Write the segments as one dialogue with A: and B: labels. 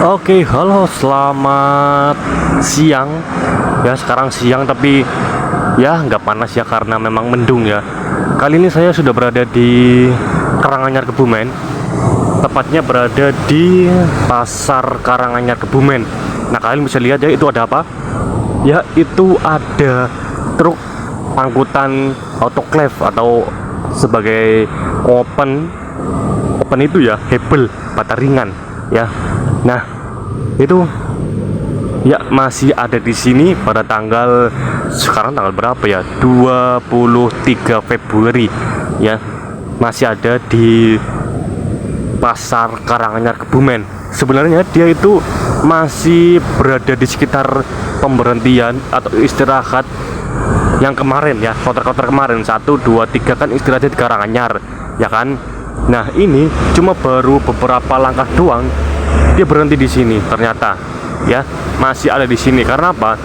A: Oke, halo, selamat siang. Ya, sekarang siang tapi ya nggak panas ya karena memang mendung ya. Kali ini saya sudah berada di Karanganyar Kebumen. Tepatnya berada di Pasar Karanganyar Kebumen. Nah, kalian bisa lihat ya itu ada apa? Ya, itu ada truk angkutan autoclave atau sebagai open itu ya, hebel bata ringan ya. Nah, itu ya masih ada di sini pada sekarang tanggal berapa ya? 23 Februari ya. Masih ada di Pasar Karanganyar Kebumen. Sebenarnya dia itu masih berada di sekitar pemberhentian atau istirahat yang kemarin ya, kloter-kloter kemarin 1 2 3 kan istirahatnya di Karanganyar ya kan. Nah, ini cuma baru beberapa langkah doang dia berhenti di sini ternyata ya, masih ada di sini. Karena apa?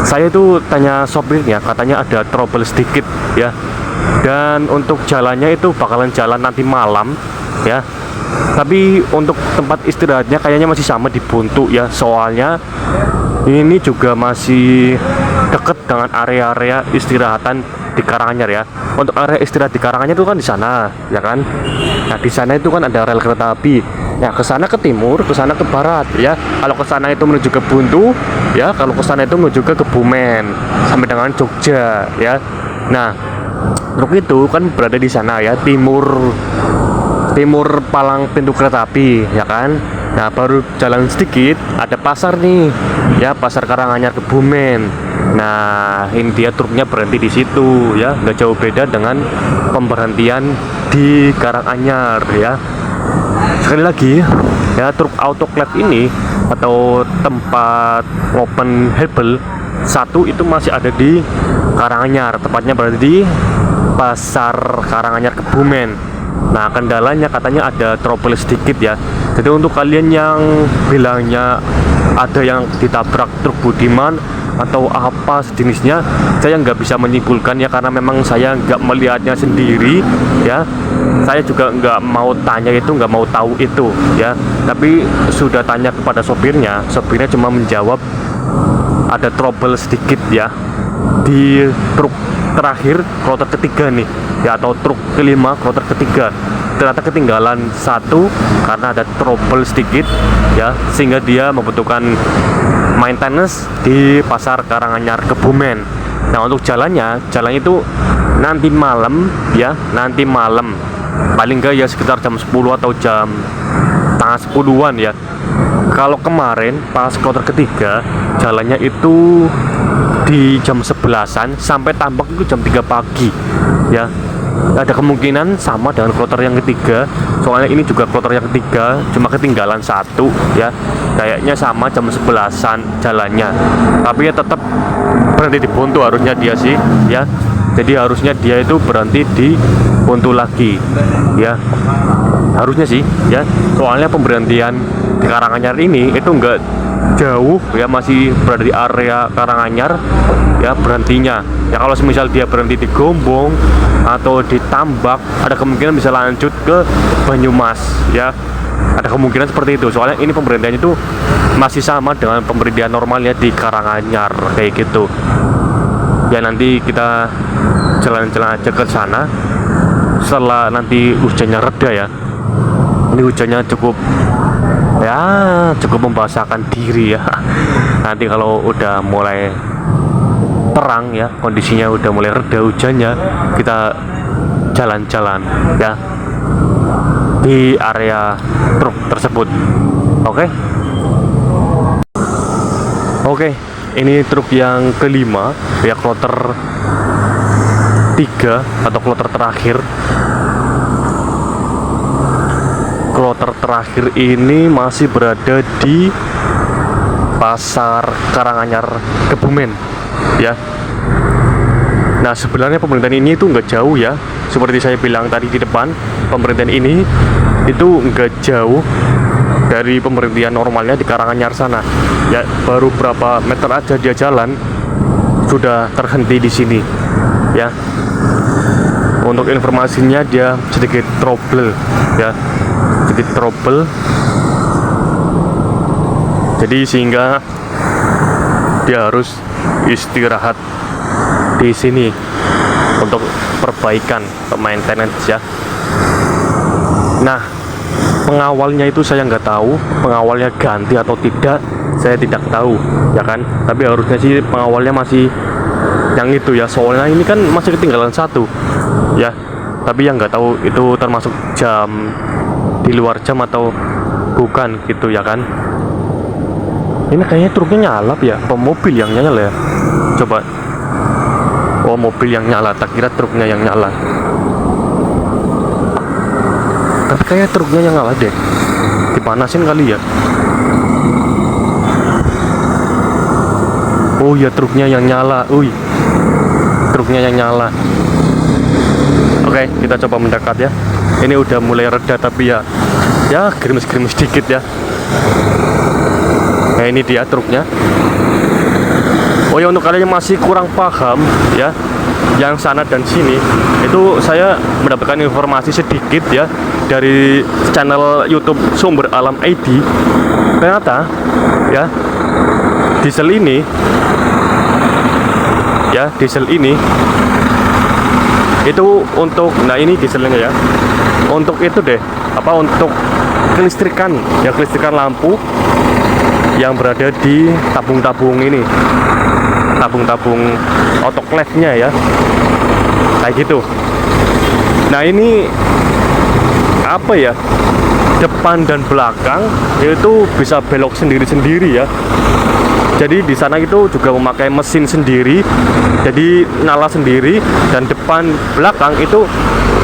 A: Saya itu tanya sopirnya, katanya ada trouble sedikit ya, dan untuk jalannya itu bakalan jalan nanti malam ya. Tapi untuk tempat istirahatnya kayaknya masih sama di Buntu ya, soalnya ini juga masih deket dengan area-area istirahatan di Karanganyar ya. Untuk area istirahat di Karanganyar itu kan di sana ya kan. Nah, di sana itu kan ada rel kereta api. Ya, ke sana ke timur, ke sana ke barat ya. Kalau ke sana itu menuju ke Buntu ya, kalau ke sana itu menuju ke Kebumen sampai dengan Jogja ya. Nah, truk itu kan berada di sana ya, timur palang pintu kereta api ya kan. Nah, baru jalan sedikit ada pasar nih ya, Pasar Karanganyar Kebumen. Nah, ini dia truknya berhenti di situ ya, nggak jauh beda dengan pemberhentian di Karanganyar ya. Sekali lagi ya, truk autoclave ini atau tempat open hebel satu itu masih ada di Karanganyar, tepatnya berada di Pasar Karanganyar Kebumen. Nah, kendalanya katanya ada trouble sedikit ya. Jadi untuk kalian yang bilangnya ada yang ditabrak truk Budiman atau apa sejenisnya, saya nggak bisa menyimpulkan ya, karena memang saya nggak melihatnya sendiri ya. Saya juga nggak mau tanya itu, nggak mau tahu itu ya. Tapi sudah tanya kepada sopirnya cuma menjawab ada trouble sedikit ya di truk terakhir, kloter ketiga nih ya, atau truk kelima kloter ketiga ternyata ketinggalan satu karena ada trouble sedikit ya, sehingga dia membutuhkan maintenance di Pasar Karanganyar Kebumen. Nah, untuk jalan itu nanti malam ya, nanti malam paling enggak ya sekitar jam 10 atau jam tengah 10-an ya. Kalau kemarin pas kloter ketiga jalannya itu di jam 11-an sampai Tambak itu jam 3 pagi ya. Ada kemungkinan sama dengan kloter yang ketiga, soalnya ini juga kloter yang ketiga cuma ketinggalan satu ya. Kayaknya sama jam 11-an jalannya, tapi ya tetap berhenti di Buntu harusnya dia sih ya. Jadi harusnya dia itu berhenti di Buntu lagi ya, harusnya sih ya. Soalnya pemberhentian di Karanganyar ini itu enggak jauh ya, masih berada di area Karanganyar ya berhentinya ya. Kalau semisal dia berhenti di Gombong atau di Tambak, ada kemungkinan bisa lanjut ke Banyumas ya, ada kemungkinan seperti itu. Soalnya ini pemberhentian itu masih sama dengan pemberhentian normalnya di Karanganyar kayak gitu ya. Nanti kita jalan-jalan aja ke sana setelah nanti hujannya reda ya. Ini hujannya cukup membahasakan diri ya. Nanti kalau udah mulai terang ya, kondisinya udah mulai reda hujannya, kita jalan-jalan ya di area truk tersebut. Oke, ini truk yang kelima ya, kloter 3 atau kloter terakhir. Kloter terakhir ini masih berada di Pasar Karanganyar Kebumen ya. Nah, sebenarnya pemberhentian ini itu nggak jauh ya, seperti saya bilang tadi di depan, pemberhentian ini itu nggak jauh dari pemberhentian normalnya di Karanganyar sana ya. Baru berapa meter aja dia jalan sudah terhenti di sini ya. Untuk informasinya dia sedikit trouble ya, sedikit trouble Jadi sehingga dia harus istirahat di sini untuk perbaikan, untuk maintenance ya. Nah, pengawalnya itu saya nggak tahu, pengawalnya ganti atau tidak, saya tidak tahu ya kan. Tapi harusnya sih pengawalnya masih yang itu ya, soalnya ini kan masih ketinggalan satu ya. Tapi yang nggak tahu itu termasuk jam, di luar jam atau bukan gitu ya kan. Ini kayaknya truknya nyala ya, apa mobil yang nyala ya? Coba. Oh, mobil yang nyala, tak kira truknya yang nyala. Tapi kayak truknya yang nyala deh. Dipanasin kali ya. Oh ya, truknya yang nyala. Ui, truknya yang nyala. Oke, kita coba mendekat ya. Ini udah mulai reda tapi ya gerimis-gerimis sedikit ya. Nah, ini dia truknya. Oh ya, untuk kalian yang masih kurang paham ya, yang sana dan sini, itu saya mendapatkan informasi sedikit ya dari channel YouTube Sumber Alam ID. Ternyata ya, diesel ini itu untuk, nah ini dieselnya ya, untuk itu deh, apa, untuk kelistrikan ya, kelistrikan lampu yang berada di tabung-tabung ini, tabung-tabung autoclave-nya ya, kayak gitu. Nah, ini apa ya, depan dan belakang itu bisa belok sendiri-sendiri ya. Jadi di sana itu juga memakai mesin sendiri, jadi nyala sendiri, dan depan belakang itu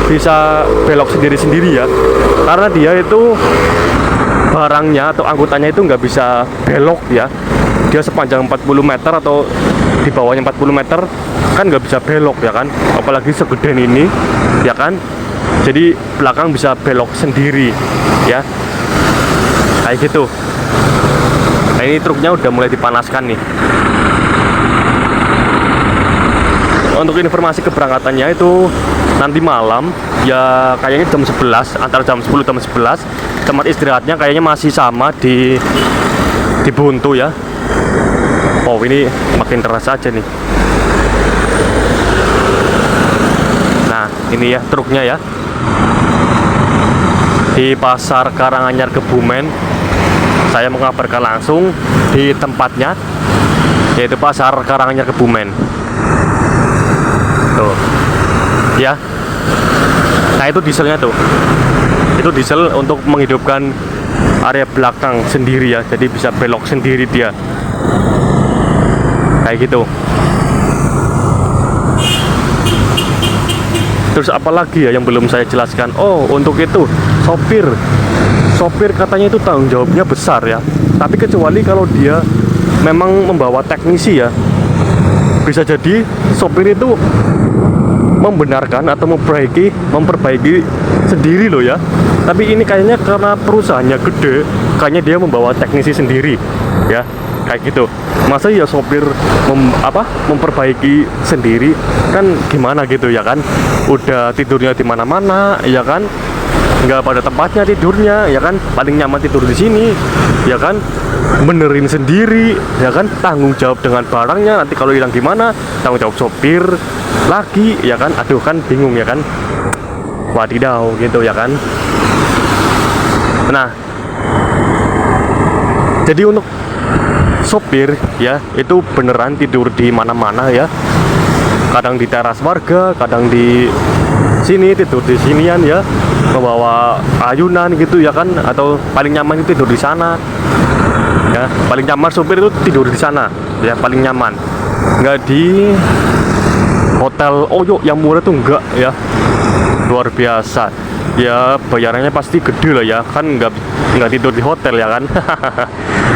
A: bisa belok sendiri-sendiri ya, karena dia itu barangnya atau angkutannya itu nggak bisa belok ya. Dia sepanjang 40 meter atau di bawahnya 40 meter kan nggak bisa belok ya kan, apalagi segede ini ya kan. Jadi belakang bisa belok sendiri ya, kayak gitu. Nah, ini truknya udah mulai dipanaskan nih. Untuk informasi keberangkatannya itu nanti malam ya, kayaknya jam 11, antara jam 10 jam 11. Tempat istirahatnya kayaknya masih sama di Buntu ya. Oh, ini makin terasa aja nih. Nah, ini ya truknya ya, di Pasar Karanganyar Kebumen. Saya mengabarkan langsung di tempatnya, yaitu Pasar Karanganyar Kebumen. Tuh ya. Nah, itu dieselnya tuh. Itu diesel untuk menghidupkan area belakang sendiri ya, jadi bisa belok sendiri dia, kayak gitu. Terus apalagi ya yang belum saya jelaskan? Oh, untuk itu sopir katanya itu tanggung jawabnya besar ya, tapi kecuali kalau dia memang membawa teknisi ya. Bisa jadi sopir itu membenarkan atau memperbaiki sendiri loh ya. Tapi ini kayaknya karena perusahaannya gede, kayaknya dia membawa teknisi sendiri ya, kayak gitu. Masa ya sopir memperbaiki sendiri, kan gimana gitu ya kan. Udah tidurnya di mana-mana ya kan, nggak pada tempatnya tidurnya ya kan, paling nyaman tidur di sini ya kan, benerin sendiri ya kan, tanggung jawab dengan barangnya, nanti kalau hilang gimana, tanggung jawab sopir lagi ya kan. Aduh, kan bingung ya kan, wadidaw gitu ya kan. Nah, jadi untuk sopir ya, itu beneran tidur di mana-mana ya, kadang di teras warga, kadang di sini, tidur di sinian ya, membawa ayunan gitu ya kan, atau paling nyaman itu tidur di sana ya. Paling nyaman sopir itu tidur di sana ya, paling nyaman, nggak di hotel Oyo yang murah tuh, enggak ya. Luar biasa ya, bayarannya pasti gede lah ya kan, nggak tidur di hotel ya kan.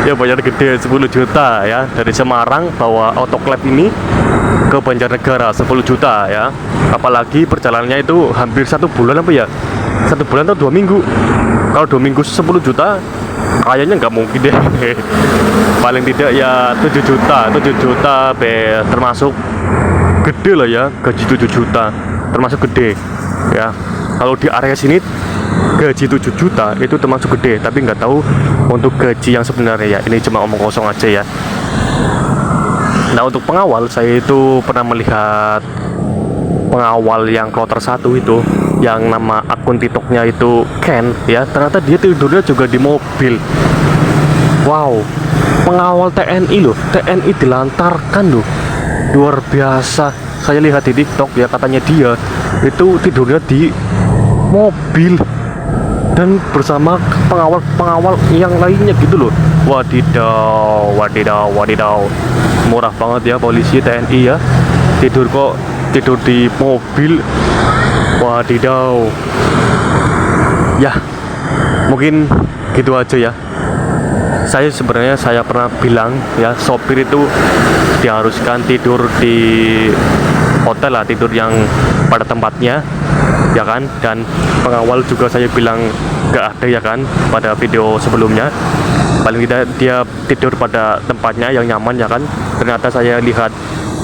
A: Ya bayar gede, 10 juta ya, dari Semarang bawa autoclave ini ke Banjarnegara 10 juta ya. Apalagi perjalanannya itu hampir 1 bulan apa ya, 1 bulan atau 2 minggu. Kalau 2 minggu 10 juta kayaknya nggak mungkin deh. Paling tidak ya 7 juta termasuk gede lah ya, gaji 7 juta termasuk gede ya. Kalau di area sini gaji 7 juta itu termasuk gede, tapi nggak tahu untuk gaji yang sebenarnya ya. Ini cuma omong kosong aja ya. Nah, untuk pengawal, saya itu pernah melihat pengawal yang kloter 1 itu, yang nama akun TikToknya itu Ken ya. Ternyata dia tidurnya juga di mobil. Wow, pengawal TNI loh, TNI dilantarkan loh, luar biasa. Saya lihat di TikTok ya, katanya dia itu tidurnya di mobil dan bersama pengawal yang lainnya gitu loh. Wadidaw, wadidaw, wadidaw. Murah banget ya polisi TNI ya, tidur di mobil. Wadidaw. Ya, mungkin gitu aja ya. Saya pernah bilang ya, sopir itu diharuskan tidur di hotel lah, tidur yang pada tempatnya ya kan. Dan pengawal juga saya bilang gak ada ya kan, pada video sebelumnya. Paling tidak dia tidur pada tempatnya yang nyaman ya kan. Ternyata saya lihat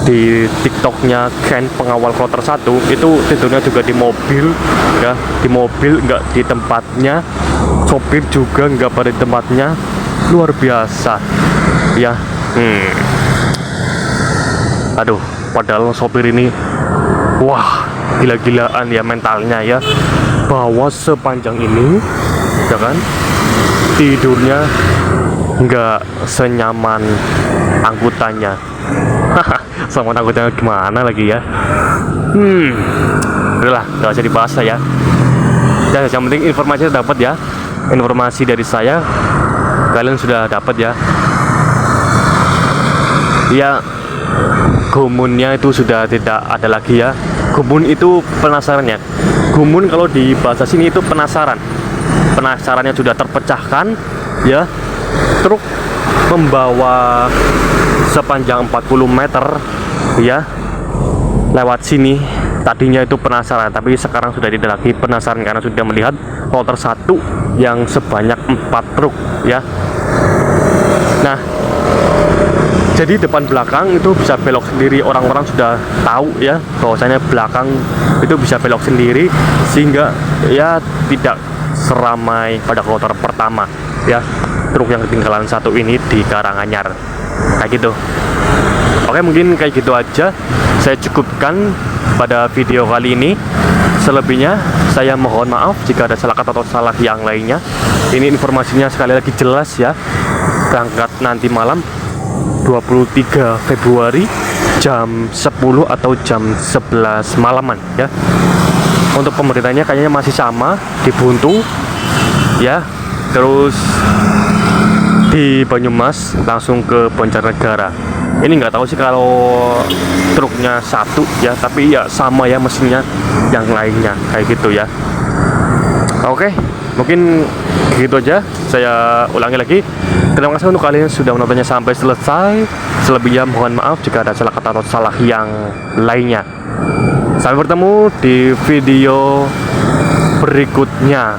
A: di TikToknya Ken, pengawal kloter 1 itu tidurnya juga di mobil ya, di mobil, nggak di tempatnya. Sopir juga nggak pada tempatnya. Luar biasa ya. Aduh, padahal sopir ini wah, gila-gilaan ya mentalnya ya, bawa sepanjang ini ya kan, tidurnya nggak senyaman angkutannya. Sama angkutannya gimana lagi ya. Udahlah, nggak usah dibahas ya. Dan yang penting informasinya dapat ya, informasi dari saya kalian sudah dapat ya. Ya, gumunnya itu sudah tidak ada lagi ya. Gumun itu penasarannya. Gumun kalau di bahasa sini itu penasaran. Penasarannya sudah terpecahkan ya. Truk membawa sepanjang 40 meter ya lewat sini. Tadinya itu penasaran, tapi sekarang sudah tidak lagi penasaran karena sudah melihat kloter 1 yang sebanyak 4 truk ya. Nah, jadi depan belakang itu bisa belok sendiri. Orang-orang sudah tahu ya bahwasanya belakang itu bisa belok sendiri, sehingga ya tidak seramai pada kloter pertama ya, truk yang ketinggalan 1 ini di Karanganyar kayak gitu. Oke, mungkin kayak gitu aja saya cukupkan pada video kali ini. Selebihnya saya mohon maaf jika ada salah kata atau salah yang lainnya. Ini informasinya sekali lagi jelas ya, berangkat nanti malam 23 Februari jam 10 atau jam 11 malaman ya. Untuk pemberitanya kayaknya masih sama di Buntu ya, terus di Banyumas langsung ke Banjarnegara. Ini nggak tahu sih kalau truknya 1 ya, tapi ya sama ya mesinnya yang lainnya kayak gitu ya. Oke, mungkin gitu aja. Saya ulangi lagi, terima kasih untuk kalian sudah menontonnya sampai selesai. Selebihnya mohon maaf jika ada salah kata atau salah yang lainnya. Sampai bertemu di video berikutnya.